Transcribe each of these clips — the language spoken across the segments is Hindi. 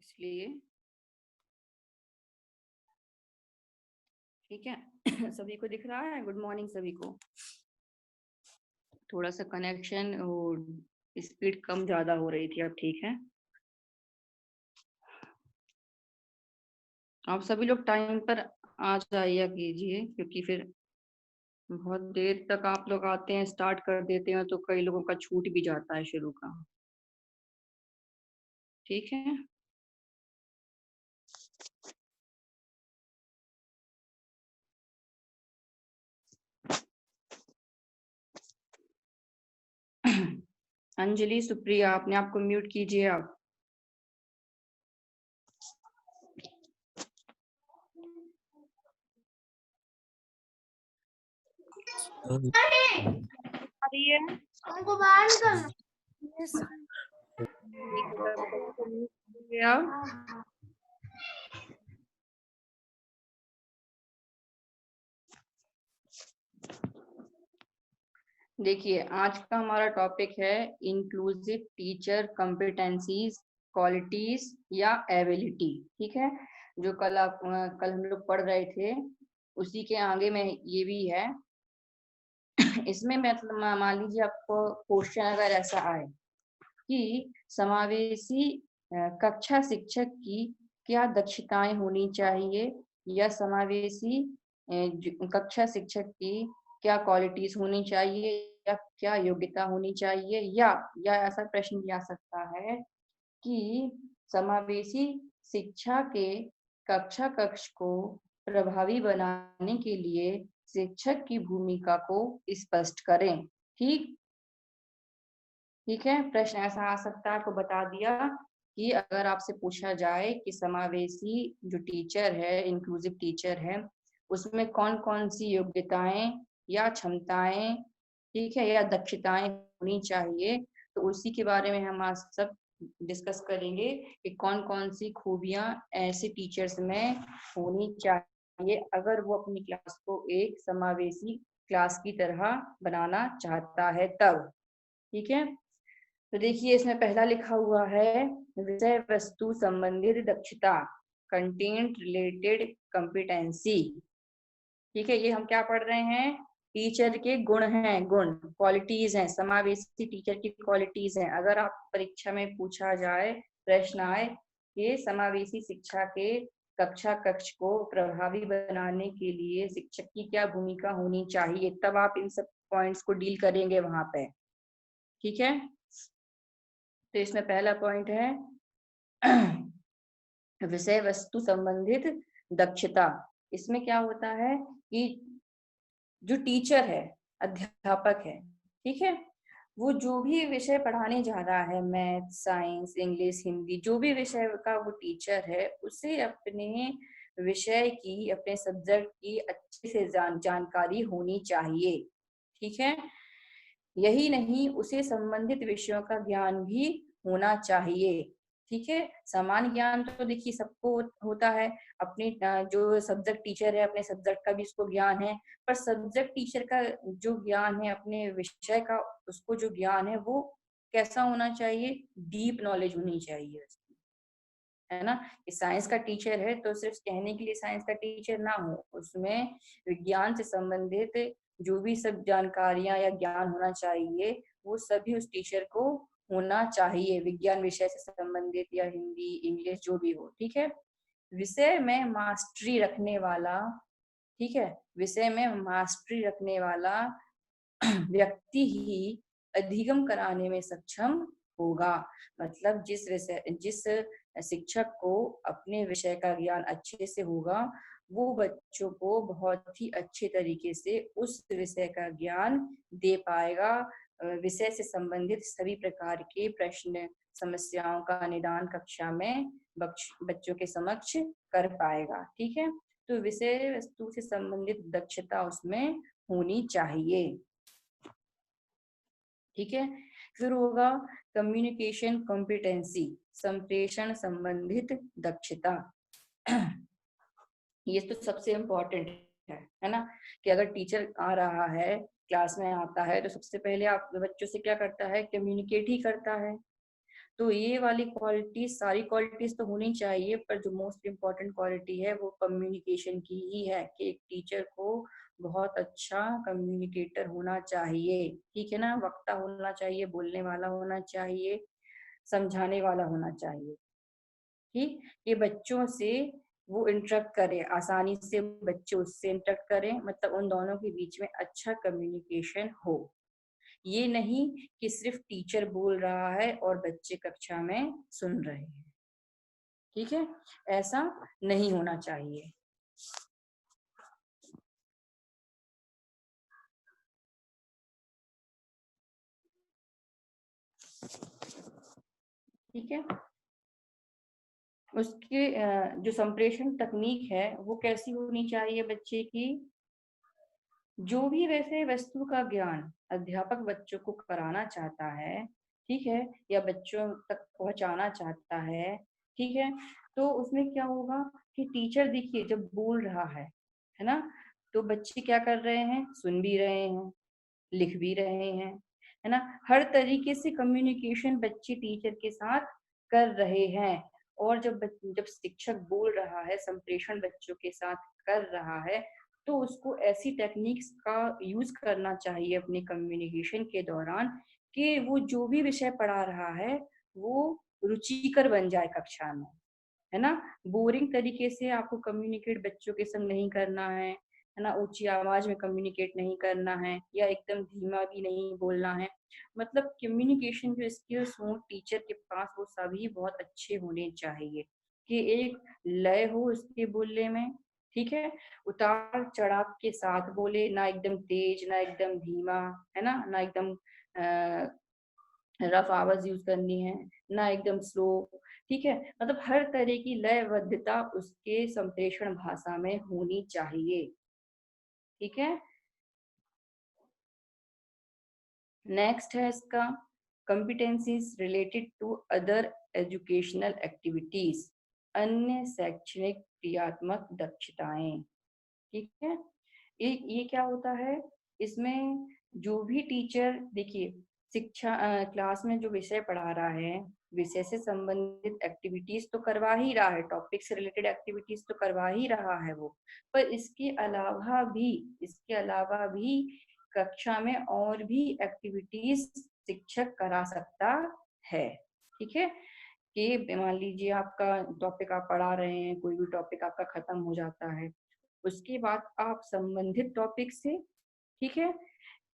इसलिए ठीक है। सभी को दिख रहा है? गुड मॉर्निंग सभी को। थोड़ा सा कनेक्शन और स्पीड कम ज्यादा हो रही थी, अब ठीक है। आप सभी लोग टाइम पर आ जाइए कीजिए, क्योंकि फिर बहुत देर तक आप लोग आते हैं, स्टार्ट कर देते हैं, तो कई लोगों का छूट भी जाता है शुरू का। ठीक है। अंजलि, सुप्रिया, अपने आप को म्यूट कीजिए आप। हमको बाहर निकलना। देखिए, आज का हमारा टॉपिक है इंक्लूसिव टीचर कॉम्पिटेंसीज, क्वालिटीज या एबिलिटी। ठीक है, जो कल हम लोग पढ़ रहे थे, उसी के आगे में ये भी है। इसमें मतलब मान लीजिए आपको क्वेश्चन अगर ऐसा आए कि समावेशी कक्षा शिक्षक की क्या दक्षताएं होनी चाहिए, या समावेशी कक्षा शिक्षक की क्या क्वालिटीज होनी चाहिए, या क्या योग्यता होनी चाहिए, या ऐसा प्रश्न भी आ सकता है कि समावेशी शिक्षा के कक्षा कक्ष को प्रभावी बनाने के लिए शिक्षक की भूमिका को स्पष्ट करें। ठीक है, प्रश्न ऐसा आ सकता है, आपको बता दिया कि अगर आपसे पूछा जाए कि समावेशी जो टीचर है, इंक्लूसिव टीचर है, उसमें कौन कौन सी योग्यताएं या क्षमताएं, ठीक है, या दक्षताएं होनी चाहिए, तो उसी के बारे में हम आज सब डिस्कस करेंगे कि कौन कौन सी खूबियां ऐसे टीचर्स में होनी चाहिए अगर वो अपनी क्लास को एक समावेशी क्लास की तरह बनाना चाहता है तब। ठीक है, तो देखिए इसमें पहला लिखा हुआ है विषय वस्तु संबंधित दक्षता, कंटेंट रिलेटेड कॉम्पिटेंसी। ठीक है, ये हम क्या पढ़ रहे हैं? टीचर के गुण हैं, गुण क्वालिटीज हैं, समावेशी टीचर की क्वालिटीज हैं। अगर आप परीक्षा में पूछा जाए, प्रश्न आए कि समावेशी शिक्षा के कक्षा कक्ष को प्रभावी बनाने के लिए शिक्षक की क्या भूमिका होनी चाहिए, तब आप इन सब पॉइंट्स को डील करेंगे वहां पे। ठीक है, तो इसमें पहला पॉइंट है विषय वस्तु संबंधित दक्षता। इसमें क्या होता है कि जो टीचर है, अध्यापक है, ठीक है, वो जो भी विषय पढ़ाने जा रहा है, मैथ, साइंस, इंग्लिश, हिंदी, जो भी विषय का वो टीचर है, उसे अपने विषय की, अपने सब्जेक्ट की अच्छे से जानकारी होनी चाहिए। ठीक है, यही नहीं, उसे संबंधित विषयों का ज्ञान भी होना चाहिए। ठीक है, सामान्य ज्ञान तो देखिए सबको होता है, अपने जो सब्जेक्ट टीचर है अपने सब्जेक्ट का भी उसको ज्ञान है, पर सब्जेक्ट टीचर का जो ज्ञान है अपने विषय का, उसको जो ज्ञान है वो कैसा होना चाहिए? डीप नॉलेज होनी चाहिए उसकी, है ना। कि साइंस का टीचर है तो सिर्फ कहने के लिए साइंस का टीचर ना हो, उसमें विज्ञान से संबंधित जो भी सब जानकारियां या ज्ञान होना चाहिए, वो सभी उस टीचर को होना चाहिए, विज्ञान विषय से संबंधित या हिंदी, इंग्लिश, जो भी हो। ठीक है, विषय में मास्टरी रखने वाला, ठीक है, विषय में मास्टरी रखने वाला व्यक्ति ही अधिगम कराने में सक्षम होगा। मतलब जिस शिक्षक को अपने विषय का ज्ञान अच्छे से होगा, वो बच्चों को बहुत ही अच्छे तरीके से उस विषय का ज्ञान दे पाएगा, विषय से संबंधित सभी प्रकार के प्रश्न, समस्याओं का निदान कक्षा में बच्चों के समक्ष कर पाएगा। ठीक है, तो विषय वस्तु से संबंधित दक्षता उसमें होनी चाहिए। ठीक है, फिर होगा कम्युनिकेशन कॉम्पिटेंसी, संप्रेषण संबंधित दक्षता। ये तो सबसे इम्पोर्टेंट है ना, कि अगर टीचर आ रहा है, क्लास में आता है, तो सबसे पहले आप बच्चों से क्या करता है? कम्युनिकेट ही करता है। तो ये वाली क्वालिटी, सारी क्वालिटीज तो होनी चाहिए, पर जो मोस्ट इम्पोर्टेंट क्वालिटी है वो कम्युनिकेशन की ही है, कि एक टीचर को बहुत अच्छा कम्युनिकेटर होना चाहिए, ठीक है ना, वक्ता होना चाहिए, बोलने वाला होना चाहिए, समझाने वाला होना चाहिए, ठीक। ये बच्चों से वो इंटरेक्ट करे, आसानी से बच्चे उससे इंटरेक्ट करें, मतलब उन दोनों के बीच में अच्छा कम्युनिकेशन हो। ये नहीं कि सिर्फ टीचर बोल रहा है और बच्चे कक्षा में सुन रहे हैं, ठीक है, ऐसा नहीं होना चाहिए। ठीक है, उसके जो संप्रेषण तकनीक है वो कैसी होनी चाहिए बच्चे की। जो भी वैसे वस्तु का ज्ञान अध्यापक बच्चों को कराना चाहता है, ठीक है, या बच्चों तक पहुंचाना चाहता है, ठीक है, तो उसमें क्या होगा कि टीचर देखिए जब बोल रहा है ना, तो बच्चे क्या कर रहे हैं, सुन भी रहे हैं, लिख भी रहे हैं, है ना, हर तरीके से कम्युनिकेशन बच्चे टीचर के साथ कर रहे हैं। और जब शिक्षक बोल रहा है, संप्रेषण बच्चों के साथ कर रहा है, तो उसको ऐसी टेक्निक्स का यूज करना चाहिए अपने कम्युनिकेशन के दौरान कि वो जो भी विषय पढ़ा रहा है वो रुचिकर बन जाए कक्षा में, है ना। बोरिंग तरीके से आपको कम्युनिकेट बच्चों के संग नहीं करना है ना, ऊंची आवाज में कम्युनिकेट नहीं करना है, या एकदम धीमा भी नहीं बोलना है। मतलब कम्युनिकेशन जो स्किल्स हो टीचर के पास वो सभी बहुत अच्छे होने चाहिए, कि एक लय हो उसके बोलने में, ठीक है, उतार चढ़ाव के साथ बोले, ना एकदम तेज ना एकदम धीमा, है ना एकदम रफ आवाज यूज करनी है, ना एकदम स्लो, ठीक है, मतलब हर तरह की लयबद्धता उसके संप्रेषण भाषा में होनी चाहिए, ठीक है। नेक्स्ट है इसका competencies related to other educational activities, अन्य शैक्षणिक क्रियात्मक दक्षताएं, ठीक है। ये क्या होता है, इसमें जो भी टीचर देखिए शिक्षा क्लास में जो विषय पढ़ा रहा है, विषय से संबंधित एक्टिविटीज तो करवा ही रहा है, टॉपिक से रिलेटेड एक्टिविटीज तो करवा ही रहा है वो, पर इसके अलावा भी कक्षा में और भी एक्टिविटीज शिक्षक करा सकता है, ठीक है। कि मान लीजिए आपका टॉपिक आप पढ़ा रहे हैं, कोई भी टॉपिक आपका खत्म हो जाता है, उसके बाद आप संबंधित टॉपिक से, ठीक है,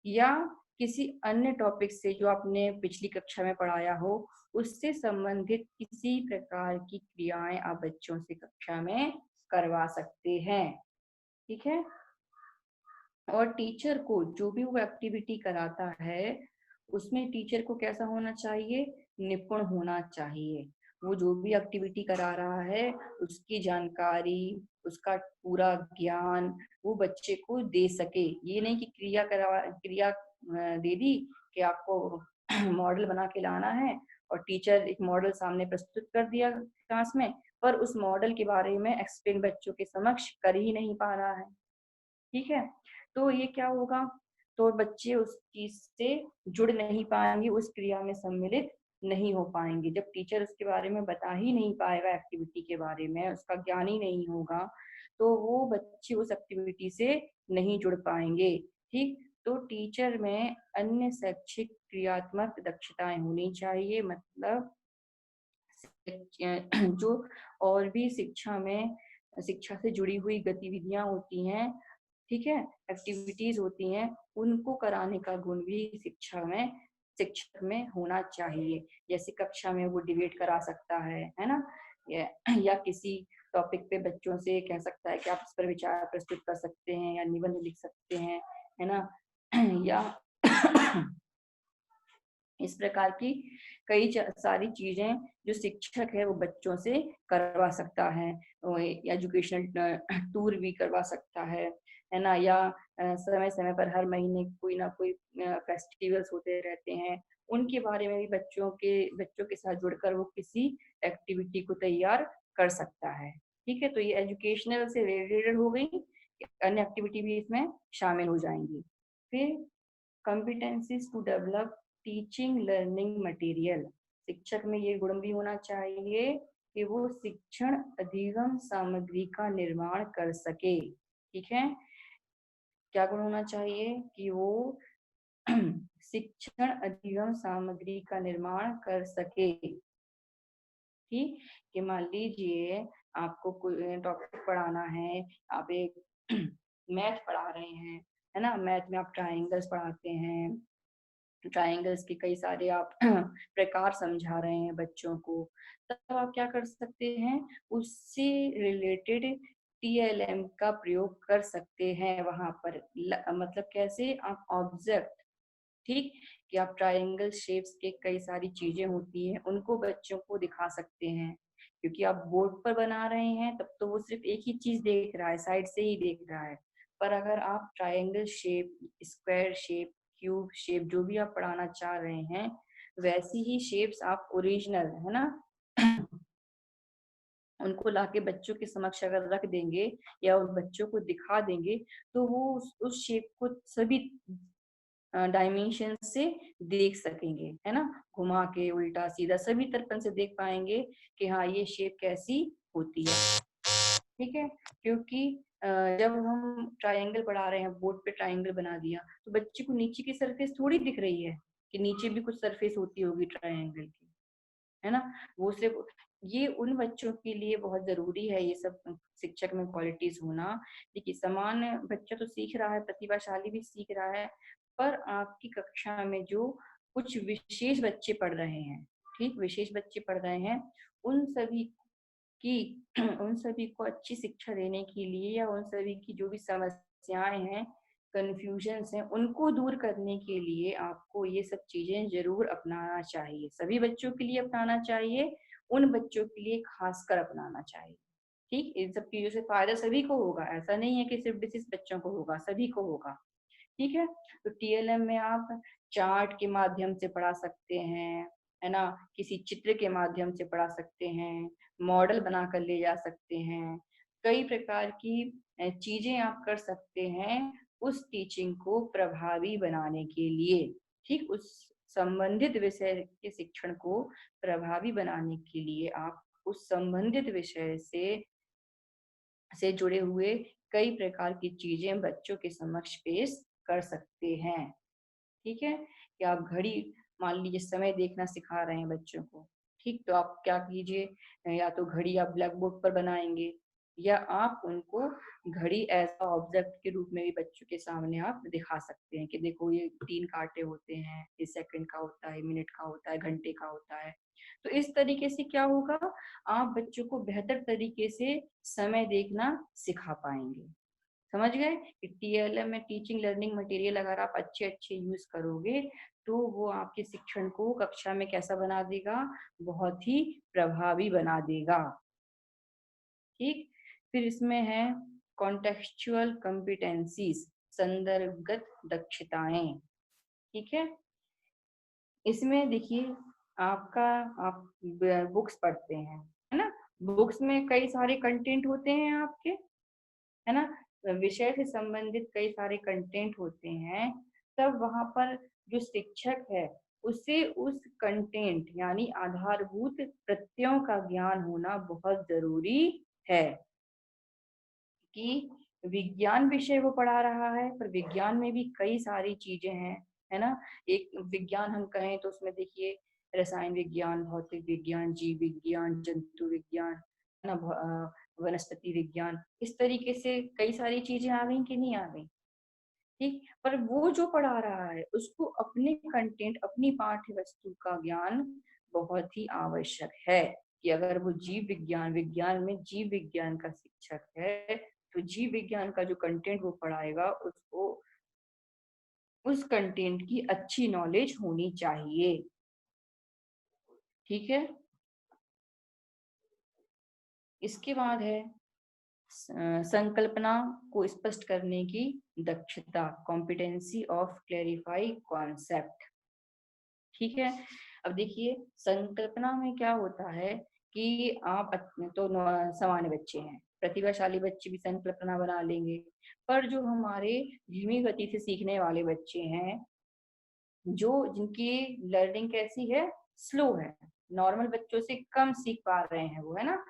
या किसी अन्य टॉपिक से जो आपने पिछली कक्षा में पढ़ाया हो, उससे संबंधित किसी प्रकार की क्रियाएं आप बच्चों से कक्षा में करवा सकते हैं, ठीक है। और टीचर को जो भी वो एक्टिविटी कराता है उसमें टीचर को कैसा होना चाहिए, निपुण होना चाहिए। वो जो भी एक्टिविटी करा रहा है उसकी जानकारी, उसका पूरा ज्ञान वो बच्चे को दे सके। ये नहीं कि क्रिया दे दी कि आपको मॉडल बना के लाना है, और टीचर एक मॉडल सामने प्रस्तुत कर दिया क्लास में, पर उस मॉडल के बारे में एक्सप्लेन बच्चों के समक्ष कर ही नहीं पा रहा है, ठीक है। तो ये क्या होगा, तो बच्चे उस चीज से जुड़ नहीं पाएंगे, उस क्रिया में सम्मिलित नहीं हो पाएंगे। जब टीचर उसके बारे में बता ही नहीं पाएगा, एक्टिविटी के बारे में उसका ज्ञान ही नहीं होगा, तो वो बच्चे उस एक्टिविटी से नहीं जुड़ पाएंगे, ठीक। तो टीचर में अन्य शैक्षिक क्रियात्मक दक्षताएं होनी चाहिए, मतलब जो और भी शिक्षा से जुड़ी हुई गतिविधियां होती हैं, ठीक है, एक्टिविटीज होती हैं, उनको कराने का गुण भी शिक्षक में होना चाहिए। जैसे कक्षा में वो डिबेट करा सकता है ना, या किसी टॉपिक पे बच्चों से कह सकता है कि आप इस पर विचार प्रस्तुत कर सकते हैं या निबंध लिख सकते हैं, है ना या इस प्रकार की कई सारी चीजें जो शिक्षक है वो बच्चों से करवा सकता है। एजुकेशनल टूर भी करवा सकता है ना, या समय समय पर हर महीने कोई ना कोई फेस्टिवल्स होते रहते हैं, उनके बारे में भी बच्चों के साथ जुड़कर वो किसी एक्टिविटी को तैयार कर सकता है, ठीक है। तो ये एजुकेशनल से रिलेटेड हो गई, अन्य एक्टिविटी भी इसमें शामिल हो जाएंगी। फिर competencies to develop teaching learning material, शिक्षक में ये गुण भी होना चाहिए कि वो शिक्षण अधिगम सामग्री का निर्माण कर सके। ठीक है, क्या गुण होना चाहिए कि वो शिक्षण अधिगम सामग्री का निर्माण कर सके। ठीक, कि मान लीजिए आपको कोई टॉपिक पढ़ाना है, आप एक मैथ पढ़ा रहे हैं, है ना, मैथ में आप ट्राइंगल्स पढ़ाते हैं, ट्राइंगल्स के कई सारे आप प्रकार समझा रहे हैं बच्चों को, तब आप क्या कर सकते हैं, उससे रिलेटेड टीएलएम का प्रयोग कर सकते हैं वहां पर। मतलब कैसे, आप ऑब्जेक्ट, ठीक, कि आप ट्रायंगल शेप्स के कई सारी चीजें होती हैं उनको बच्चों को दिखा सकते हैं, क्योंकि आप बोर्ड पर बना रहे हैं तब तो वो सिर्फ एक ही चीज देख रहा है, साइड से ही देख रहा है। पर अगर आप triangle shape, square shape, cube shape, जो भी आप पढ़ाना चाह रहे हैं, वैसी ही शेप्स आप ओरिजिनल, है ना, उनको लाके बच्चों के समक्ष अगर रख देंगे या उन बच्चों को दिखा देंगे, तो वो उस शेप को सभी डायमेंशन से देख सकेंगे, है ना, घुमा के, उल्टा सीधा, सभी तरफ से देख पाएंगे कि हाँ ये शेप कैसी होती है। ठीक है, क्योंकि जब हम ट्रायंगल पढ़ा रहे हैं, बोर्ड पे ट्रायंगल बना दिया, तो बच्चे को नीचे की सरफेस थोड़ी दिख रही है कि नीचे भी कुछ सरफेस होती होगी ट्रायंगल की, है ना। वो सिर्फ, ये उन बच्चों के लिए बहुत जरूरी है ये सब शिक्षक में क्वालिटीज होना। देखिए, समान बच्चा तो सीख रहा है, प्रतिभाशाली भी सीख रहा है, पर आपकी कक्षा में जो कुछ विशेष बच्चे पढ़ रहे हैं, ठीक, विशेष बच्चे पढ़ रहे हैं, उन सभी की उन सभी को अच्छी शिक्षा देने के लिए, या उन सभी की जो भी समस्याएं हैं, कंफ्यूजन्स हैं, उनको दूर करने के लिए आपको ये सब चीजें जरूर अपनाना चाहिए। सभी बच्चों के लिए अपनाना चाहिए, उन बच्चों के लिए खासकर अपनाना चाहिए। ठीक, इन सब चीजों से फायदा सभी को होगा, ऐसा नहीं है कि सिर्फ विशिष्ट बच्चों को होगा, सभी को होगा। ठीक है, तो टीएलएम में आप चार्ट के माध्यम से पढ़ा सकते हैं, है ना, किसी चित्र के माध्यम से पढ़ा सकते हैं, मॉडल बनाकर ले जा सकते हैं, कई प्रकार की चीजें आप कर सकते हैं उस टीचिंग को प्रभावी बनाने के लिए। ठीक, उस संबंधित विषय के शिक्षण को प्रभावी बनाने के लिए आप उस संबंधित विषय से जुड़े हुए कई प्रकार की चीजें बच्चों के समक्ष पेश कर सकते हैं। ठीक है, कि आप घड़ी, मान लीजिए समय देखना सिखा रहे हैं बच्चों को, ठीक, तो आप क्या कीजिए, या तो घड़ी आप ब्लैक बोर्ड पर बनाएंगे, या आप उनको घड़ी ऐसा ऑब्जेक्ट के रूप में भी बच्चों के सामने आप दिखा सकते हैं कि देखो ये 3 कांटे होते हैं, ये सेकंड का होता है, मिनट का होता है, घंटे का होता है। तो इस तरीके से क्या होगा, आप बच्चों को बेहतर तरीके से समय देखना सिखा पाएंगे। समझ गए कि टीएलएम में टीचिंग लर्निंग मटेरियल अगर आप अच्छे अच्छे यूज करोगे, तो वो आपके शिक्षण को कक्षा में कैसा बना देगा, बहुत ही प्रभावी बना देगा। ठीक, फिर इसमें है कॉन्टेक्चुअल कॉम्पिटेंसीज, संदर्भगत दक्षताएं। ठीक है, इसमें देखिए, आपका, आप बुक्स पढ़ते हैं, है ना, बुक्स में कई सारे कंटेंट होते हैं आपके, है ना, विषय से संबंधित कई सारे कंटेंट होते हैं। तब वहां पर जो शिक्षक है, उसे उस कंटेंट यानी आधारभूत प्रत्ययों का ज्ञान होना बहुत जरूरी है। कि विज्ञान विषय वो पढ़ा रहा है, पर विज्ञान में भी कई सारी चीजें हैं, है ना। एक विज्ञान हम कहें तो उसमें देखिए, रसायन विज्ञान, भौतिक विज्ञान, जीव विज्ञान, जंतु विज्ञान, है ना, वनस्पति विज्ञान, इस तरीके से कई सारी चीजें आ गई कि नहीं आ गई। ठीक, पर वो जो पढ़ा रहा है उसको अपने कंटेंट, अपनी पाठ्य वस्तु का ज्ञान बहुत ही आवश्यक है। कि अगर वो जीव विज्ञान, विज्ञान में जीव विज्ञान का शिक्षक है, तो जीव विज्ञान का जो कंटेंट वो पढ़ाएगा, उसको उस कंटेंट की अच्छी नॉलेज होनी चाहिए। ठीक है, इसके बाद है संकल्पना को स्पष्ट करने की दक्षता, कॉम्पिटेंसी ऑफ क्लैरिफाई कॉन्सेप्ट। ठीक है, अब देखिए, संकल्पना में क्या होता है कि आप तो सामान्य बच्चे हैं, प्रतिभाशाली बच्चे भी संकल्पना बना लेंगे, पर जो हमारे धीमी गति से सीखने वाले बच्चे हैं, जो जिनकी लर्निंग कैसी है, स्लो है, नॉर्मल बच्चों से कम सीख पा रहे हैं वो, है ना।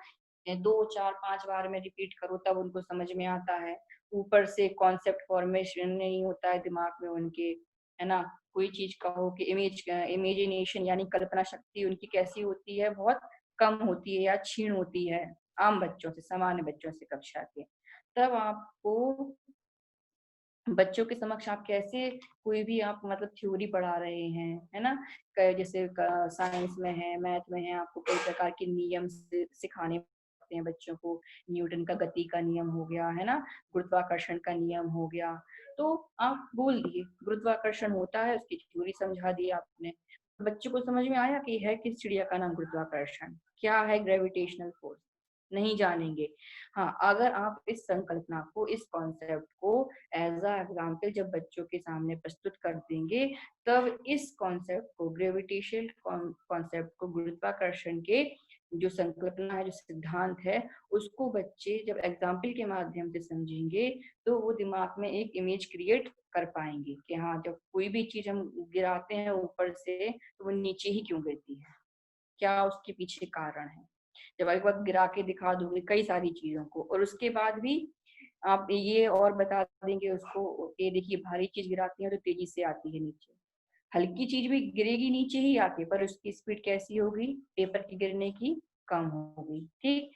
2 4 5 बार में रिपीट करो तब उनको समझ में आता है। ऊपर से कॉन्सेप्ट फॉर्मेशन नहीं होता है दिमाग में उनके, है ना। कोई चीज कहो कि इमेजिनेशन यानी कल्पना शक्ति उनकी कैसी होती है, बहुत कम होती है या क्षीण होती है आम बच्चों से, सामान्य बच्चों से कक्षा के। तब आपको बच्चों के समक्ष आप कैसे कोई भी आप मतलब थ्योरी पढ़ा रहे हैं, है ना। जैसे साइंस में है, मैथ में है, आपको कई प्रकार के नियम सिखाने पड़ते हैं बच्चों को। न्यूटन का गति का नियम हो गया, है ना, गुरुत्वाकर्षण का नियम हो गया। तो आप बोल दिए गुरुत्वाकर्षण होता है, उसकी थ्योरी समझा दी आपने, बच्चों को समझ में आया कि है किस चिड़िया का नाम गुरुत्वाकर्षण, क्या है ग्रेविटेशनल फोर्स, नहीं जानेंगे। हाँ, अगर आप इस संकल्पना को, इस कॉन्सेप्ट को एज अ एग्जाम्पल जब बच्चों के सामने प्रस्तुत कर देंगे, तब इस कॉन्सेप्ट को, ग्रेविटेशनल कॉन्सेप्ट को, गुरुत्वाकर्षण के जो संकल्पना है, जो सिद्धांत है, उसको बच्चे जब एग्जाम्पल के माध्यम से समझेंगे तो वो दिमाग में एक इमेज क्रिएट कर पाएंगे कि हाँ, जब कोई भी चीज हम गिराते हैं ऊपर से तो वो नीचे ही क्यों गिरती है, क्या उसके पीछे कारण है। जब एक बार गिरा के दिखा दूंगी कई सारी चीजों को, और उसके बाद भी आप ये और बता देंगे उसको कि देखिए भारी चीज गिराती है तो तेजी से आती है नीचे, हल्की चीज भी गिरेगी नीचे ही आके, पर उसकी स्पीड कैसी होगी, पेपर की गिरने की कम होगी। ठीक,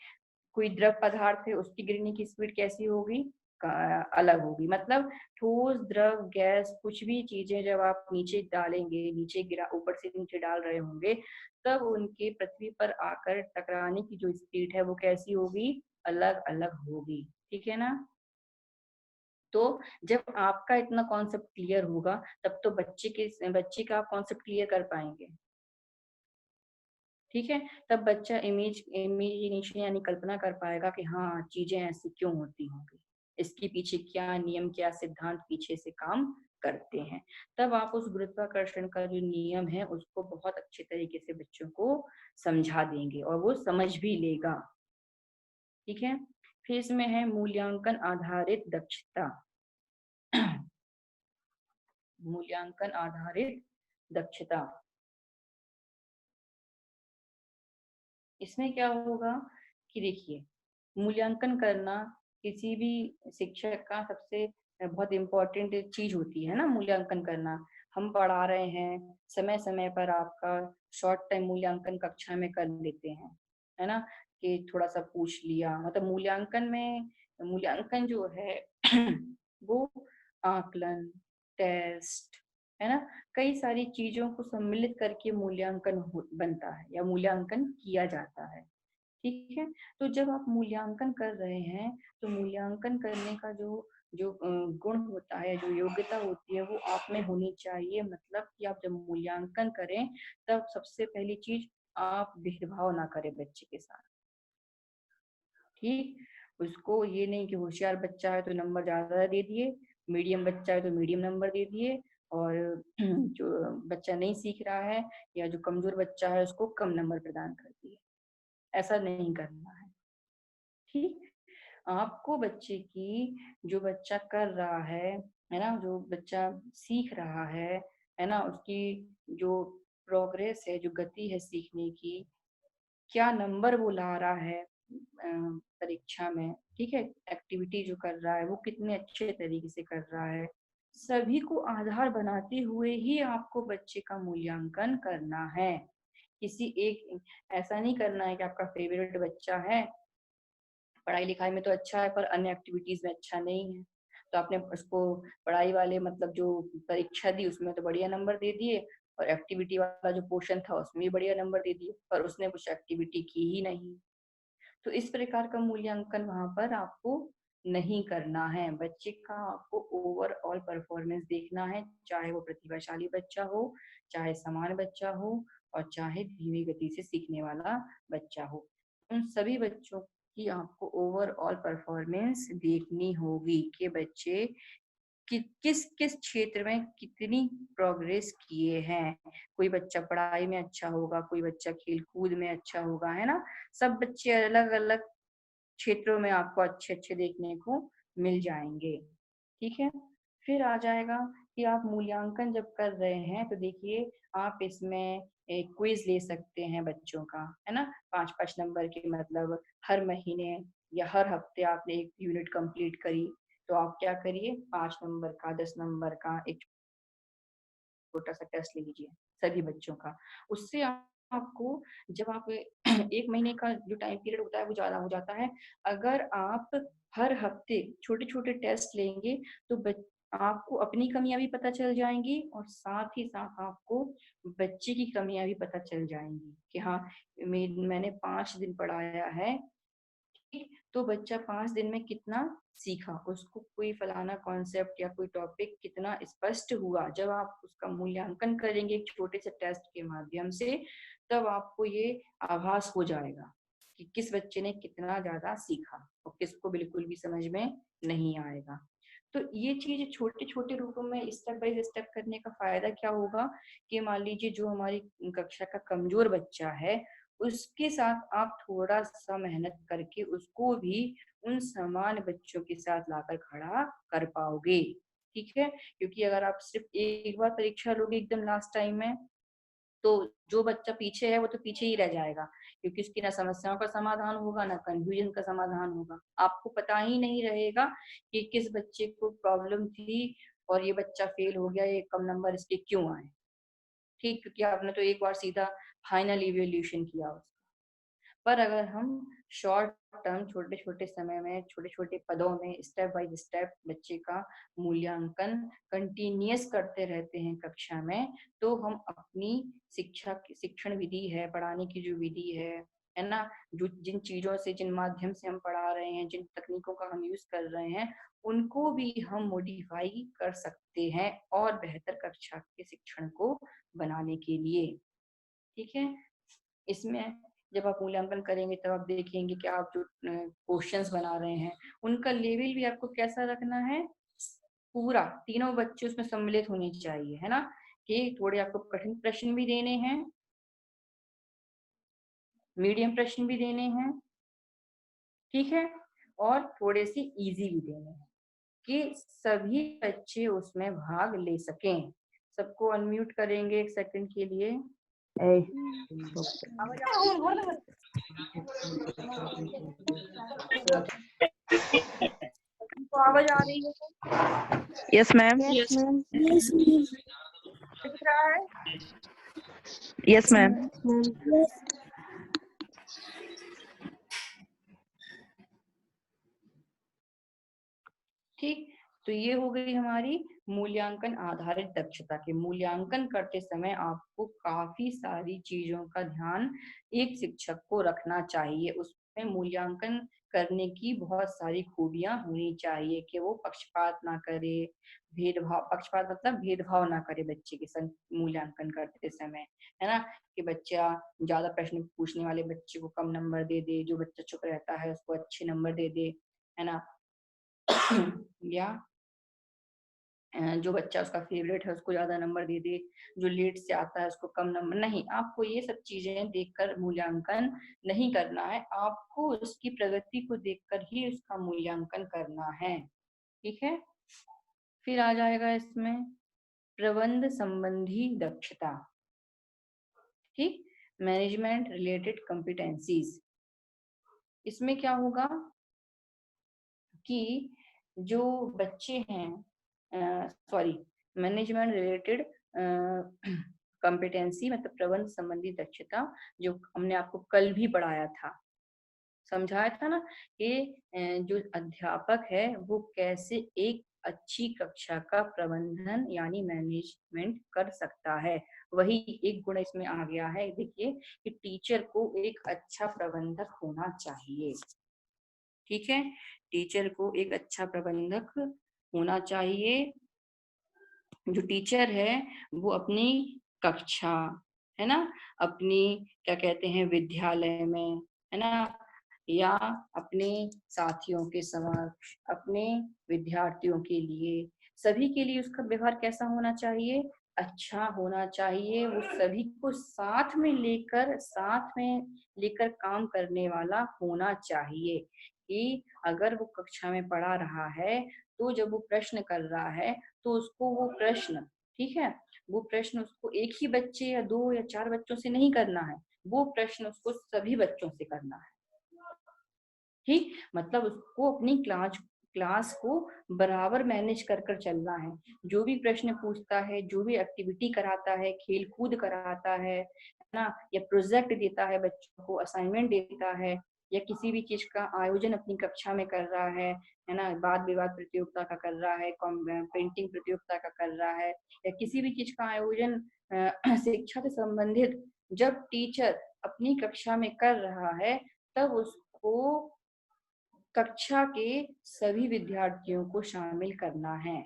कोई द्रव पदार्थ है उसकी गिरने की स्पीड कैसी होगी, अलग होगी। मतलब ठोस, द्रव, गैस, कुछ भी चीजें जब आप नीचे डालेंगे, नीचे गिरा, ऊपर से नीचे डाल रहे होंगे, तब उनके पृथ्वी पर आकर टकराने की जो स्पीड है वो कैसी होगी, अलग अलग होगी। ठीक है ना। तो जब आपका इतना कॉन्सेप्ट क्लियर होगा तब तो बच्चे का आप कॉन्सेप्ट क्लियर कर पाएंगे। ठीक है, तब बच्चा इमेजिनेशन यानी कल्पना कर पाएगा कि हाँ, चीजें ऐसी क्यों होती होंगी, इसके पीछे क्या नियम, क्या सिद्धांत पीछे से काम करते हैं। तब आप उस गुरुत्वाकर्षण का जो नियम है उसको बहुत अच्छे तरीके से बच्चों को समझा देंगे और वो समझ भी लेगा। ठीक है, फिर इसमें है मूल्यांकन आधारित दक्षता। मूल्यांकन आधारित दक्षता, इसमें क्या होगा कि देखिए, मूल्यांकन करना किसी भी शिक्षक का सबसे बहुत इम्पोर्टेंट चीज होती है ना, मूल्यांकन करना। हम पढ़ा रहे हैं, समय समय पर आपका शॉर्ट टाइम मूल्यांकन कक्षा में कर लेते हैं, है ना, कि थोड़ा सा पूछ लिया। मतलब मूल्यांकन जो है वो आकलन, टेस्ट, है ना, कई सारी चीजों को सम्मिलित करके मूल्यांकन बनता है या मूल्यांकन किया जाता है। ठीक है, तो जब आप मूल्यांकन कर रहे हैं तो मूल्यांकन करने का जो जो गुण होता है, जो योग्यता होती है, वो आप में होनी चाहिए। मतलब कि आप जब मूल्यांकन करें तब सबसे पहली चीज, आप भेदभाव ना करें बच्चे के साथ। ठीक, उसको ये नहीं कि होशियार बच्चा है तो नंबर ज्यादा दे दिए, मीडियम बच्चा है तो मीडियम नंबर दे दिए, और जो बच्चा नहीं सीख रहा है या जो कमजोर बच्चा है उसको कम नंबर प्रदान कर दिए। ऐसा नहीं करना है। ठीक, आपको बच्चे की, जो बच्चा कर रहा है ना, जो बच्चा सीख रहा है ना, उसकी जो प्रोग्रेस है, जो गति है सीखने की, क्या नंबर वो ला रहा है परीक्षा में, ठीक है, एक्टिविटी जो कर रहा है वो कितने अच्छे तरीके से कर रहा है, सभी को आधार बनाते हुए ही आपको बच्चे का मूल्यांकन करना है। किसी एक, ऐसा नहीं करना है कि आपका फेवरेट बच्चा है, पढ़ाई लिखाई में तो अच्छा है पर अन्य एक्टिविटीज में अच्छा नहीं है, तो आपने उसको पढ़ाई वाले मतलब जो परीक्षा दी उसमें तो बढ़िया नंबर दे दिए, और एक्टिविटी वाला जो पोर्शन था उसमें भी बढ़िया नंबर दे दिए, पर उसने कुछ एक्टिविटी की ही नहीं। तो इस प्रकार का मूल्यांकन वहां पर आपको नहीं करना है। बच्चे का आपको ओवरऑल परफॉर्मेंस देखना है, चाहे वो प्रतिभाशाली बच्चा हो, चाहे सामान्य बच्चा हो, और चाहे धीमी गति से सीखने वाला बच्चा हो। उन सभी बच्चों की आपको ओवरऑल परफॉर्मेंस देखनी होगी कि बच्चे किस किस क्षेत्र में कितनी प्रोग्रेस किए हैं। कोई बच्चा पढ़ाई में अच्छा होगा, कोई बच्चा खेल कूद में अच्छा होगा, है ना। सब बच्चे अलग अलग क्षेत्रों में आपको अच्छे अच्छे देखने को मिल जाएंगे। ठीक है, फिर आ जाएगा कि आप मूल्यांकन जब कर रहे हैं तो देखिए, आप इसमें क्विज ले सकते हैं बच्चों का, है ना, 5-5 नंबर के, मतलब हर महीने या हर हफ्ते आपने एक यूनिट कंप्लीट करी तो आप क्या करिए, 5 नंबर का, 10 नंबर का एक छोटा सा टेस्ट ले लीजिए सभी बच्चों का। उससे आपको, जब आप एक महीने का जो टाइम पीरियड होता है वो ज्यादा हो जाता है। अगर आप हर हफ्ते छोटे छोटे टेस्ट लेंगे तो आपको अपनी कमियां भी पता चल जाएंगी और साथ ही साथ आपको बच्चे की कमियां भी पता चल जाएंगी कि हाँ, मैंने 5 दिन पढ़ाया है, तो बच्चा 5 दिन में कितना सीखा, उसको कोई फलाना कॉन्सेप्ट या कोई टॉपिक कितना स्पष्ट हुआ। जब आप उसका मूल्यांकन करेंगे एक छोटे से टेस्ट के माध्यम से, तब आपको ये आभास हो जाएगा कि किस बच्चे ने कितना ज्यादा सीखा और किसको बिल्कुल भी समझ में नहीं आएगा। तो ये चीज छोटे छोटे रूपों में स्टेप बाय स्टेप करने का फायदा क्या होगा कि मान लीजिए जो हमारी कक्षा का कमजोर बच्चा है, उसके साथ आप थोड़ा सा मेहनत करके उसको भी उन समान बच्चों के साथ लाकर खड़ा कर पाओगे। ठीक है, क्योंकि अगर आप सिर्फ एक बार परीक्षा लोगे एकदम लास्ट टाइम में, तो जो बच्चा पीछे है वो तो पीछे ही रह जाएगा, क्योंकि उसकी ना समस्याओं का समाधान होगा ना कंफ्यूजन का समाधान होगा। आपको पता ही नहीं रहेगा कि किस बच्चे को प्रॉब्लम थी और ये बच्चा फेल हो गया, ये कम नंबर इसके क्यों आए। ठीक, क्योंकि आपने तो एक बार सीधा फाइनल इवेल्यूशन किया उसका। पर अगर हम शॉर्ट टर्म छोटे छोटे समय में छोटे छोटे पदों में स्टेप बाय स्टेप बच्चे का मूल्यांकन कंटिन्यूअस करते रहते हैं कक्षा में, तो हम अपनी शिक्षण विधि है, पढ़ाने की जो विधि है ना, जो जिन चीजों से, जिन माध्यम से हम पढ़ा रहे हैं, जिन तकनीकों का हम यूज कर रहे हैं, उनको भी हम मॉडिफाई कर सकते हैं और बेहतर कक्षा के शिक्षण को बनाने के लिए। ठीक है, इसमें जब आप मूल्यांकन करेंगे तब आप देखेंगे कि आप जो क्वेश्चंस बना रहे हैं उनका लेवल भी आपको कैसा रखना है, पूरा तीनों बच्चे उसमें सम्मिलित होने चाहिए, है ना, कि थोड़े आपको कठिन प्रश्न भी देने हैं, मीडियम प्रश्न भी देने हैं, ठीक है, और थोड़े से इजी भी देने हैं कि सभी बच्चे उसमें भाग ले सकें। सबको अनम्यूट करेंगे 1 सेकंड के लिए। तो आवाज आ रही है? Yes ma'am. Yes, ma'am. दिख रहा है? Yes ma'am. ठीक, तो ये हो गई हमारी मूल्यांकन आधारित दक्षता। के मूल्यांकन करते समय आपको काफी सारी चीजों का ध्यान एक शिक्षक को रखना चाहिए। उसमें मूल्यांकन करने की बहुत सारी खूबियां होनी चाहिए कि वो पक्षपात ना करे, भेदभाव, पक्षपात मतलब भेदभाव ना करे बच्चे के संग मूल्यांकन करते समय, है ना, कि बच्चा ज्यादा प्रश्न पूछने वाले बच्चे को कम नंबर दे दे, जो बच्चा चुप रहता है उसको अच्छे नंबर दे दे, है ना, या जो बच्चा उसका फेवरेट है उसको ज्यादा नंबर दे दे, जो लेट से आता है उसको कम नंबर। नहीं, आपको ये सब चीजें देखकर मूल्यांकन नहीं करना है, आपको उसकी प्रगति को देखकर ही उसका मूल्यांकन करना है। ठीक है, फिर आ जाएगा इसमें प्रबंध संबंधी दक्षता। ठीक, मैनेजमेंट रिलेटेड कॉम्पिटेंसीज। इसमें क्या होगा कि जो बच्चे हैं, सॉरी, मैनेजमेंट रिलेटेड कॉम्पिटेंसी मतलब प्रबंध संबंधी दक्षता, जो हमने आपको कल भी पढ़ाया था, समझाया था ना, कि जो अध्यापक है वो कैसे एक अच्छी कक्षा का प्रबंधन यानी मैनेजमेंट कर सकता है। वही एक गुण इसमें आ गया है, देखिए कि टीचर को एक अच्छा प्रबंधक होना चाहिए। ठीक है, टीचर को एक अच्छा प्रबंधक होना चाहिए। जो टीचर है वो अपनी कक्षा, है ना, अपनी क्या कहते हैं विद्यालय में, है ना, या अपने साथियों के समक्ष, अपने विद्यार्थियों के लिए, सभी के लिए उसका व्यवहार कैसा होना चाहिए, अच्छा होना चाहिए। वो सभी को साथ में लेकर काम करने वाला होना चाहिए, कि अगर वो कक्षा में पढ़ा रहा है तो जब वो प्रश्न कर रहा है तो उसको वो प्रश्न, ठीक है, वो प्रश्न उसको एक ही बच्चे या 2 या 4 बच्चों से नहीं करना है, वो प्रश्न उसको सभी बच्चों से करना है। ठीक, मतलब उसको अपनी क्लास को बराबर मैनेज कर कर चलना है। जो भी प्रश्न पूछता है, जो भी एक्टिविटी कराता है, खेल कूद कराता है ना, या प्रोजेक्ट देता है बच्चों को, असाइनमेंट देता है, या किसी भी चीज का आयोजन अपनी कक्षा में कर रहा है ना, वाद विवाद प्रतियोगिता का कर रहा है, पेंटिंग प्रतियोगिता का कर रहा है, या किसी भी चीज का आयोजन शिक्षा से संबंधित जब टीचर अपनी कक्षा में कर रहा है, तब उसको कक्षा के सभी विद्यार्थियों को शामिल करना है।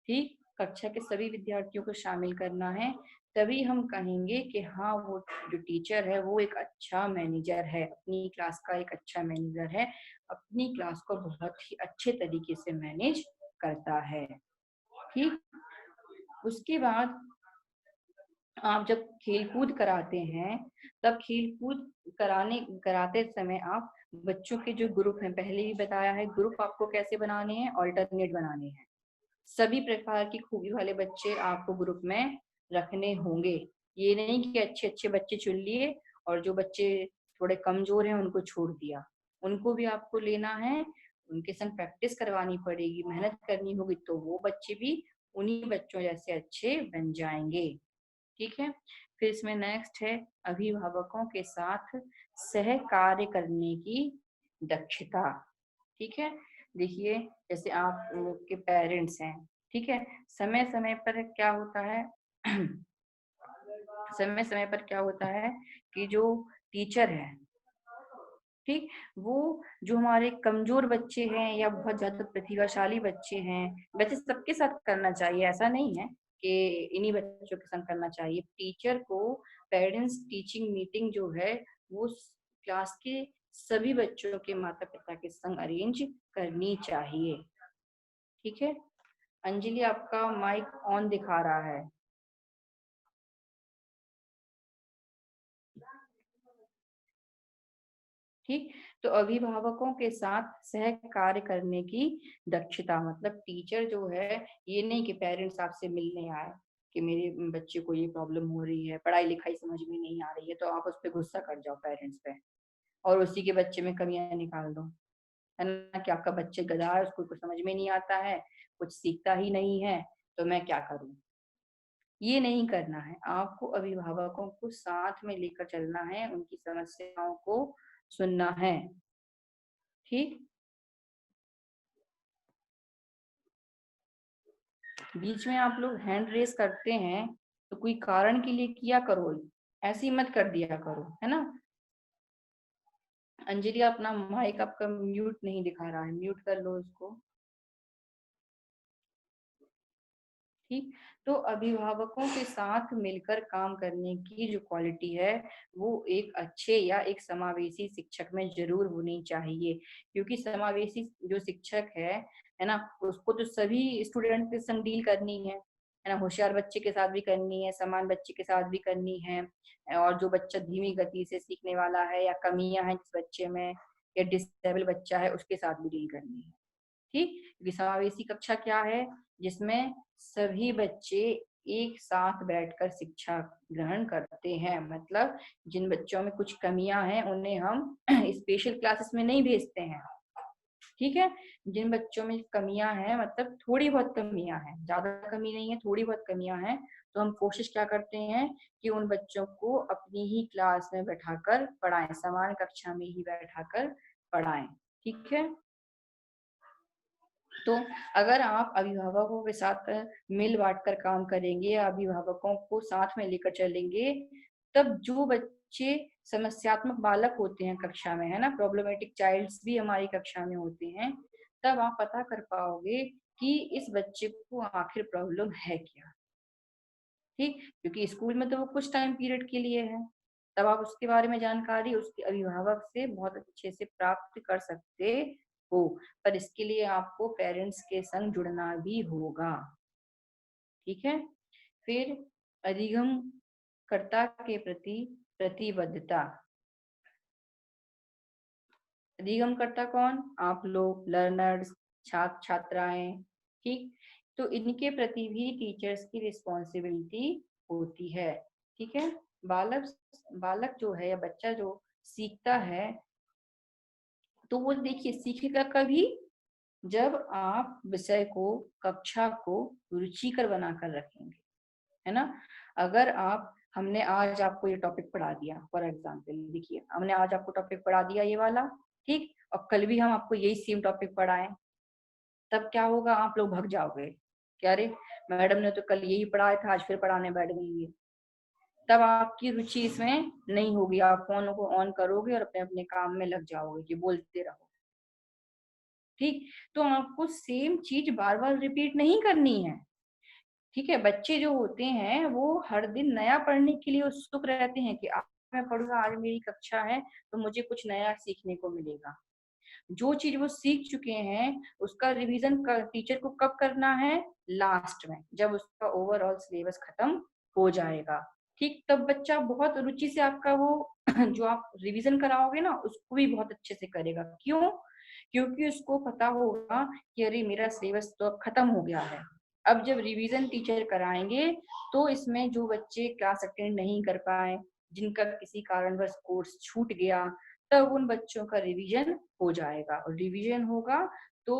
ठीक, कक्षा के सभी विद्यार्थियों को शामिल करना है, तभी हम कहेंगे कि हाँ, वो जो टीचर है वो एक अच्छा मैनेजर है, अपनी क्लास का एक अच्छा मैनेजर है, अपनी क्लास को बहुत ही अच्छे तरीके से मैनेज करता है। ठीक, उसके बाद आप जब खेलकूद कराते हैं, तब खेलकूद कराते समय आप बच्चों के जो ग्रुप हैं, पहले ही बताया है, ग्रुप आपको कैसे बनाने हैं, ऑल्टरनेट बनाने हैं। सभी प्रकार की खूबी वाले बच्चे आपको ग्रुप में रखने होंगे। ये नहीं कि अच्छे अच्छे बच्चे चुन लिए और जो बच्चे थोड़े कमजोर हैं उनको छोड़ दिया। उनको भी आपको लेना है, उनके संग प्रैक्टिस करवानी पड़ेगी, मेहनत करनी होगी, तो वो बच्चे भी उन्हीं बच्चों जैसे अच्छे बन जाएंगे। ठीक है, फिर इसमें नेक्स्ट है अभिभावकों के साथ सह कार्य करने की दक्षता। ठीक है, देखिए जैसे आप लोग के पेरेंट्स हैं, ठीक है, समय समय पर क्या होता है समय समय पर क्या होता है कि जो टीचर है, ठीक, वो जो हमारे कमजोर बच्चे हैं या बहुत ज्यादा प्रतिभाशाली बच्चे हैं, वैसे सबके साथ करना चाहिए, ऐसा नहीं है कि इन्हीं बच्चों के साथ करना चाहिए। टीचर को पेरेंट्स टीचिंग मीटिंग जो है वो क्लास के सभी बच्चों के माता पिता के संग अरेंज करनी चाहिए। ठीक है, अंजलि आपका माइक ऑन दिखा रहा है। ठीक, तो अभिभावकों के साथ सह कार्य करने की दक्षता, मतलब टीचर जो है, ये नहीं कि पेरेंट्स आपसे मिलने आए कि मेरे बच्चे को ये प्रॉब्लम हो रही है, पढ़ाई लिखाई समझ में नहीं आ रही है, तो आप उस पर गुस्सा कर जाओ पेरेंट्स पे और उसी के बच्चे में कमियां निकाल दो, है ना, कि आपका बच्चे गधा है, उसको कुछ समझ में नहीं आता है, कुछ सीखता ही नहीं है, तो मैं क्या करूं। ये नहीं करना है, आपको अभिभावकों को साथ में लेकर चलना है, उनकी समस्याओं को सुनना है। ठीक, बीच में आप लोग हैंड रेस करते हैं तो कोई कारण के लिए किया करो, ऐसे ही मत कर दिया करो, है ना। अंजलि अपना माइक आपका म्यूट नहीं दिखा रहा है, म्यूट कर लो उसको। ठीक, तो अभिभावकों के साथ मिलकर काम करने की जो क्वालिटी है वो एक अच्छे या एक समावेशी शिक्षक में जरूर होनी चाहिए, क्योंकि समावेशी जो शिक्षक है ना, उसको तो सभी स्टूडेंट के संग डील करनी है ना, होशियार बच्चे के साथ भी करनी है, समान बच्चे के साथ भी करनी है, और जो बच्चा धीमी गति से सीखने वाला है या कमियां हैं जिस बच्चे में, या डिसेबल बच्चा है, उसके साथ भी डील करनी है। ठीक, क्योंकि समावेशी कक्षा क्या है, जिसमें सभी बच्चे एक साथ बैठकर शिक्षा ग्रहण करते हैं, मतलब जिन बच्चों में कुछ कमियां हैं उन्हें हम स्पेशल क्लासेस में नहीं भेजते हैं। ठीक है, जिन बच्चों में कमियां हैं, मतलब थोड़ी बहुत कमियां हैं, ज्यादा कमी नहीं है, थोड़ी बहुत कमियां हैं, तो हम कोशिश क्या करते हैं कि उन बच्चों को अपनी ही क्लास में बैठाकर पढ़ाएं, समान कक्षा में ही बैठाकर पढ़ाएं। ठीक है, तो अगर आप अभिभावकों के साथ मिल बांट कर काम करेंगे या अभिभावकों को साथ में लेकर चलेंगे, तब जो बच्चे समस्यात्मक बालक होते हैं कक्षा में, है ना, प्रॉब्लमेटिक चाइल्ड्स भी हमारी कक्षा में होते हैं, तब आप पता कर पाओगे कि इस बच्चे को आखिर प्रॉब्लम है क्या। ठीक, क्योंकि स्कूल में तो वो कुछ टाइम पीरियड के लिए है, तब आप उसके बारे में जानकारी उसके अभिभावक से बहुत अच्छे से प्राप्त कर सकते हो, पर इसके लिए आपको पेरेंट्स के संग जुड़ना भी होगा। ठीक है, फिर अधिगम कर्ता के प्रति प्रतिबद्धता। अधिगम कर्ता कौन, आप लोग लर्नर्स, छात्र छात्राएं। ठीक, तो इनके प्रति भी टीचर्स की रिस्पॉन्सिबिलिटी होती है। ठीक है, बालक जो है या बच्चा जो सीखता है तो वो देखिए सीखेगा कभी, जब आप विषय को, कक्षा को रुचिकर बनाकर रखेंगे, है ना। अगर आप हमने आज आपको ये टॉपिक पढ़ा दिया, फॉर एग्जाम्पल देखिए हमने आज आपको टॉपिक पढ़ा दिया ये वाला, ठीक, और कल भी हम आपको यही सेम टॉपिक पढ़ाएं, तब क्या होगा, आप लोग भाग जाओगे कि अरे मैडम ने तो कल यही पढ़ाया था, आज फिर पढ़ाने बैठ गई है। तब आपकी रुचि इसमें नहीं होगी, आप फोन को ऑन करोगे और अपने अपने काम में लग जाओगे कि बोलते रहो। ठीक, तो आपको सेम चीज बार बार रिपीट नहीं करनी है। ठीक है, बच्चे जो होते हैं वो हर दिन नया पढ़ने के लिए उत्सुक रहते हैं कि आज मैं पढ़ूंगा, आज मेरी कक्षा है तो मुझे कुछ नया सीखने को मिलेगा। जो चीज वो सीख चुके हैं उसका रिवीजन टीचर को कब करना है, लास्ट में, जब उसका ओवरऑल सिलेबस खत्म हो जाएगा। ठीक, तब बच्चा बहुत रुचि से आपका वो जो आप रिवीजन कराओगे ना उसको भी बहुत अच्छे से करेगा। क्यों? क्योंकि उसको पता होगा कि अरे मेरा सिलेबस तो अब खत्म हो गया है। अब जब रिवीजन टीचर कराएंगे तो इसमें जो बच्चे क्लास अटेंड नहीं कर पाए, जिनका किसी कारणवश कोर्स छूट गया, तब उन बच्चों का रिवीजन हो जाएगा, और रिवीजन होगा तो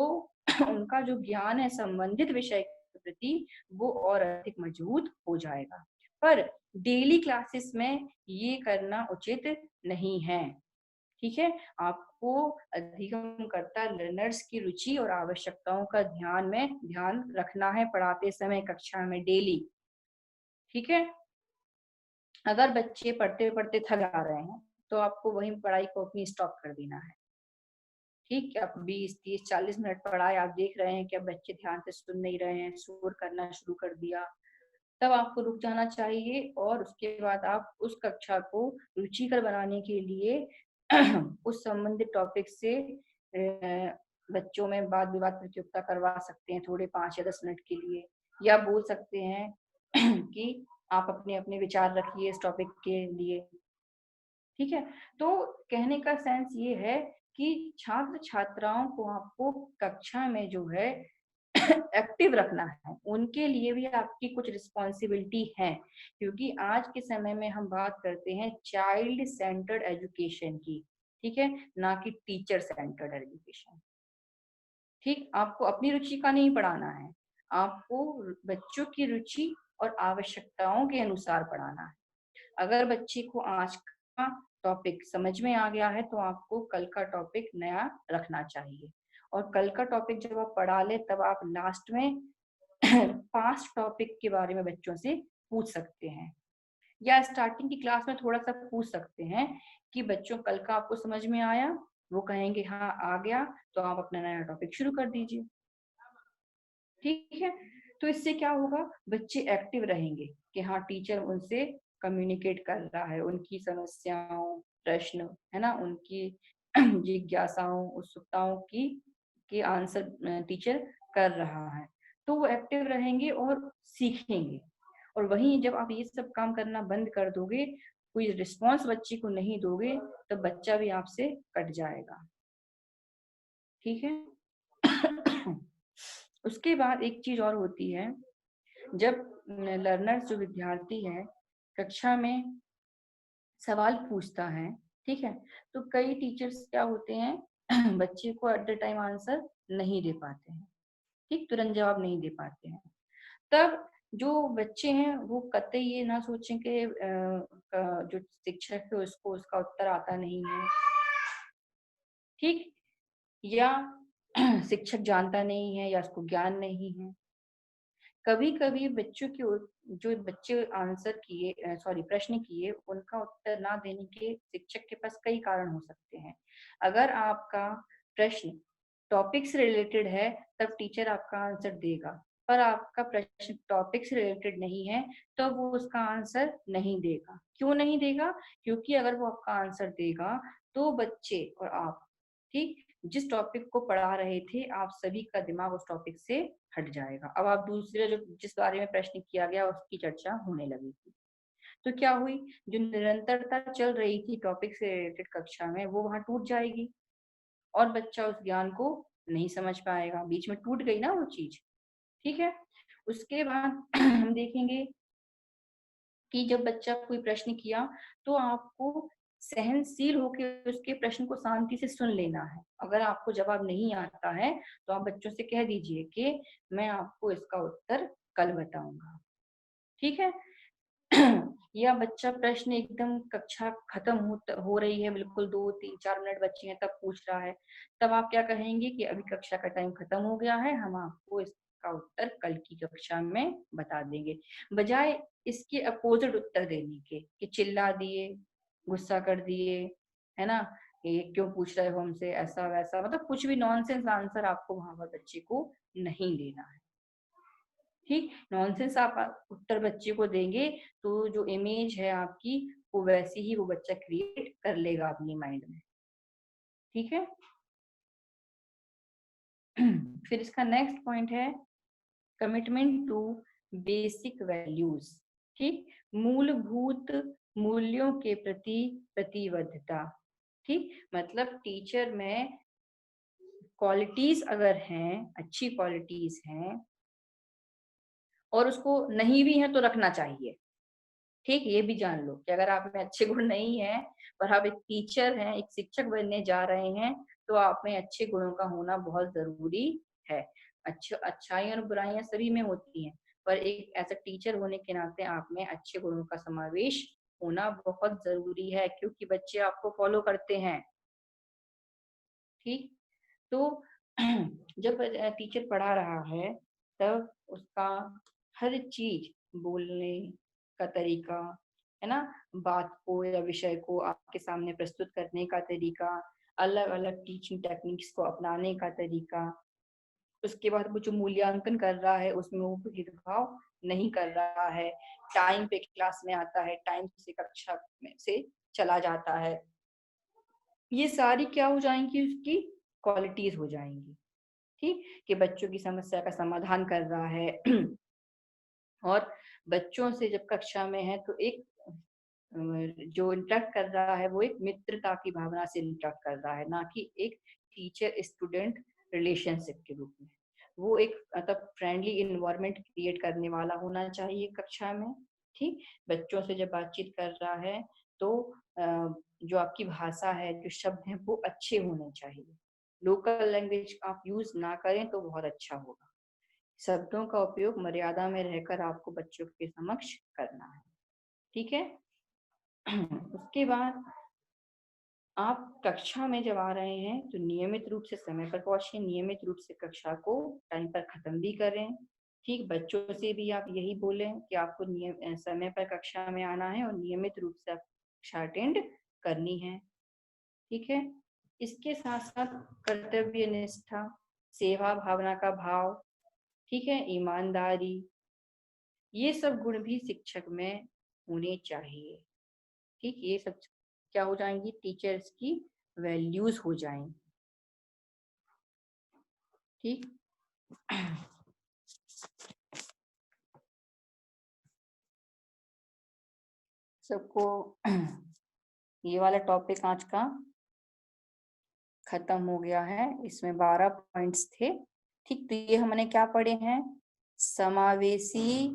उनका जो ज्ञान है संबंधित विषय के प्रति वो और अधिक मजबूत हो जाएगा। पर डेली क्लासेस में ये करना उचित नहीं है। ठीक है, आपको अधिगमकर्ता लर्नर्स की रुचि और आवश्यकताओं का ध्यान रखना है पढ़ाते समय कक्षा में डेली। ठीक है, अगर बच्चे पढ़ते पढ़ते थक जा रहे हैं तो आपको वही पढ़ाई को अपनी स्टॉप कर देना है। ठीक है, आप 20, 30, 40 मिनट पढ़ाए, आप देख रहे हैं कि अब बच्चे ध्यान से सुन नहीं रहे हैं, शोर करना शुरू कर दिया, तब आपको रुक जाना चाहिए और उसके बाद आप उस कक्षा को रुचिकर बनाने के लिए उस संबंधित टॉपिक से बच्चों में वाद विवाद प्रतियोगिता करवा सकते हैं थोड़े 5 या 10 मिनट के लिए, या बोल सकते हैं कि आप अपने अपने विचार रखिए इस टॉपिक के लिए। ठीक है, तो कहने का सेंस ये है कि छात्र छात्राओं को आपको कक्षा में जो है एक्टिव रखना है, उनके लिए भी आपकी कुछ रिस्पॉन्सिबिलिटी है, क्योंकि आज के समय में हम बात करते हैं चाइल्ड सेंटर्ड एजुकेशन की। ठीक है, ना कि टीचर सेंटर्ड एजुकेशन। ठीक, आपको अपनी रुचि का नहीं पढ़ाना है, आपको बच्चों की रुचि और आवश्यकताओं के अनुसार पढ़ाना है। अगर बच्चे को आज का टॉपिक समझ में आ गया है तो आपको कल का टॉपिक नया रखना चाहिए, और कल का टॉपिक जब आप पढ़ा ले तब आप लास्ट में पास्ट टॉपिक के बारे में बच्चों से पूछ सकते हैं, या स्टार्टिंग की क्लास में थोड़ा सा पूछ सकते हैं कि बच्चों कल का आपको समझ में आया, वो कहेंगे हाँ आ गया, तो आप अपना नया टॉपिक शुरू कर दीजिए। ठीक है, तो इससे क्या होगा, बच्चे एक्टिव रहेंगे कि हाँ टीचर उनसे कम्युनिकेट कर रहा है, उनकी समस्याओं, प्रश्न, है ना, उनकी जिज्ञासाओं, उत्सुकताओं की के आंसर टीचर कर रहा है, तो वो एक्टिव रहेंगे और सीखेंगे। और वहीं जब आप ये सब काम करना बंद कर दोगे, कोई रिस्पॉन्स बच्चे को नहीं दोगे, तो बच्चा भी आपसे कट जाएगा। ठीक है। उसके बाद एक चीज और होती है, जब लर्नर जो विद्यार्थी है कक्षा में सवाल पूछता है, ठीक है, तो कई टीचर्स क्या होते हैं बच्चे को एट द टाइम आंसर नहीं दे पाते हैं, ठीक, तुरंत जवाब नहीं दे पाते हैं। तब जो बच्चे हैं वो कतई ये ना सोचें कि जो शिक्षक है उसको उसका उत्तर आता नहीं है, ठीक, या शिक्षक जानता नहीं है या उसको ज्ञान नहीं है। कभी कभी बच्चों की जो बच्चे आंसर किए, सॉरी प्रश्न किए, उनका उत्तर ना देने के शिक्षक के पास कई कारण हो सकते हैं। अगर आपका प्रश्न टॉपिक से रिलेटेड है तब टीचर आपका आंसर देगा, पर आपका प्रश्न टॉपिक से रिलेटेड नहीं है तो वो उसका आंसर नहीं देगा। क्यों नहीं देगा? क्योंकि अगर वो आपका आंसर देगा तो बच्चे और आप, ठीक, जिस टॉपिक को पढ़ा रहे थे आप सभी का दिमाग उस टॉपिक से हट जाएगा। अब आप दूसरे जो जिस बारे में प्रश्न किया गया उसकी चर्चा होने लगेगी। तो क्या हुई, जो निरंतरता चल रही थी टॉपिक से रिलेटेड कक्षा में वो वहां टूट जाएगी और बच्चा उस ज्ञान को नहीं समझ पाएगा, बीच में टूट गई ना वो चीज। ठीक है, उसके बाद हम देखेंगे कि जब बच्चा कोई प्रश्न किया तो आपको सहनशील होकर उसके प्रश्न को शांति से सुन लेना है। अगर आपको जवाब नहीं आता है तो आप बच्चों से कह दीजिए कि मैं आपको इसका उत्तर कल बताऊंगा, ठीक है। या बच्चा प्रश्न एकदम कक्षा खत्म हो रही है, बिल्कुल 2 3 4 मिनट बच्चे हैं तब पूछ रहा है, तब आप क्या कहेंगे कि अभी कक्षा का टाइम खत्म हो गया है, हम आपको इसका उत्तर कल की कक्षा में बता देंगे। बजाय इसके अपोजिट उत्तर देने के कि चिल्ला दिए, गुस्सा कर दिए, है ना, ये क्यों पूछ रहे हो हमसे, ऐसा वैसा, मतलब कुछ भी नॉनसेंस आंसर आपको वहां पर बच्चे को नहीं देना है। ठीक, नॉनसेंस आप उत्तर बच्चे को देंगे तो जो इमेज है आपकी वो वैसी ही वो बच्चा क्रिएट कर लेगा अपनी माइंड में, ठीक है। फिर इसका नेक्स्ट पॉइंट है कमिटमेंट टू बेसिक वैल्यूज, ठीक, मूलभूत मूल्यों के प्रति प्रतिबद्धता। ठीक, मतलब टीचर में क्वालिटीज अगर हैं, अच्छी क्वालिटीज हैं और उसको नहीं भी है तो रखना चाहिए। ठीक, ये भी जान लो कि अगर आप में अच्छे गुण नहीं है पर आप एक टीचर हैं, एक शिक्षक बनने जा रहे हैं, तो आप में अच्छे गुणों का होना बहुत जरूरी है। अच्छाई और बुराइयां सभी में होती हैं, पर एक ऐसा टीचर होने के नाते आप में अच्छे गुणों का समावेश होना बहुत जरूरी है, क्योंकि बच्चे आपको फॉलो करते हैं। ठीक, तो जब टीचर पढ़ा रहा है तब उसका हर चीज, बोलने का तरीका, है ना, बात को या विषय को आपके सामने प्रस्तुत करने का तरीका, अलग अलग टीचिंग टेक्निक्स को अपनाने का तरीका, उसके बाद वो जो मूल्यांकन कर रहा है उसमें वो भेदभाव नहीं कर रहा है, टाइम पे क्लास में आता है, टाइम से कक्षा में से चला जाता है, ये सारी क्या हो जाएंगी, उसकी क्वालिटीज हो जाएंगी। ठीक, कि बच्चों की समस्या का समाधान कर रहा है और बच्चों से जब कक्षा में है तो एक जो इंटरेक्ट कर रहा है वो एक मित्रता की भावना से इंटरेक्ट कर रहा है, ना कि एक टीचर स्टूडेंट रिलेशनशिप के रूप में। वो एक मतलब फ्रेंडली इन्वायरमेंट क्रिएट करने वाला होना चाहिए कक्षा में। ठीक, बच्चों से जब बातचीत कर रहा है तो जो आपकी भाषा है, जो शब्द है वो अच्छे होने चाहिए। लोकल लैंग्वेज आप यूज ना करें तो बहुत अच्छा होगा। शब्दों का उपयोग मर्यादा में रहकर आपको बच्चों के समक्ष करना है, ठीक है। उसके बाद आप कक्षा में जब आ रहे हैं तो नियमित रूप से समय पर पहुंचे, नियमित रूप से कक्षा को टाइम पर खत्म भी करें। ठीक, बच्चों से भी आप यही बोलें कि आपको समय पर कक्षा में आना है और नियमित रूप से कक्षा अटेंड करनी है, ठीक है। इसके साथ साथ कर्तव्य निष्ठा, सेवा भावना का भाव, ठीक है, ईमानदारी, ये सब गुण भी शिक्षक में होने चाहिए। ठीक, ये सब क्या हो जाएंगी, टीचर्स की वैल्यूज हो जाएंगी। ठीक, सबको ये वाला टॉपिक आज का खत्म हो गया है। इसमें 12 पॉइंट्स थे। ठीक, तो ये हमने क्या पढ़े हैं, समावेशी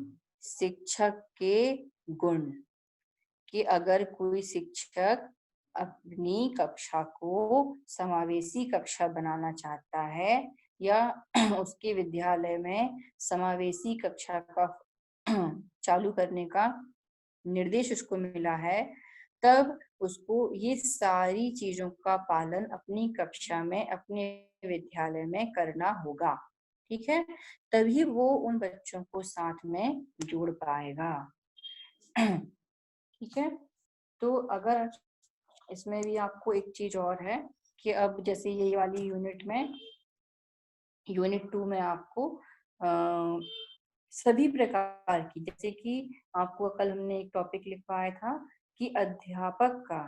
शिक्षक के गुण, कि अगर कोई शिक्षक अपनी कक्षा को समावेशी कक्षा बनाना चाहता है या उसके विद्यालय में समावेशी कक्षा का चालू करने का निर्देश उसको मिला है, तब उसको ये सारी चीजों का पालन अपनी कक्षा में, अपने विद्यालय में करना होगा, ठीक है। तभी वो उन बच्चों को साथ में जोड़ पाएगा, ठीक है। तो अगर इसमें भी आपको एक चीज और है कि अब जैसे ये वाली यूनिट 2 में आपको सभी प्रकार की, जैसे कि आपको कल हमने एक टॉपिक लिखवाया था कि अध्यापक का,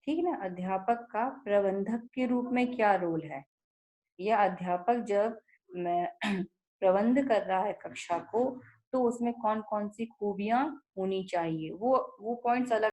ठीक है ना, अध्यापक का प्रबंधक के रूप में क्या रोल है, या अध्यापक जब प्रबंध कर रहा है कक्षा को तो उसमें कौन कौन सी खूबियां होनी चाहिए, वो पॉइंट्स अलग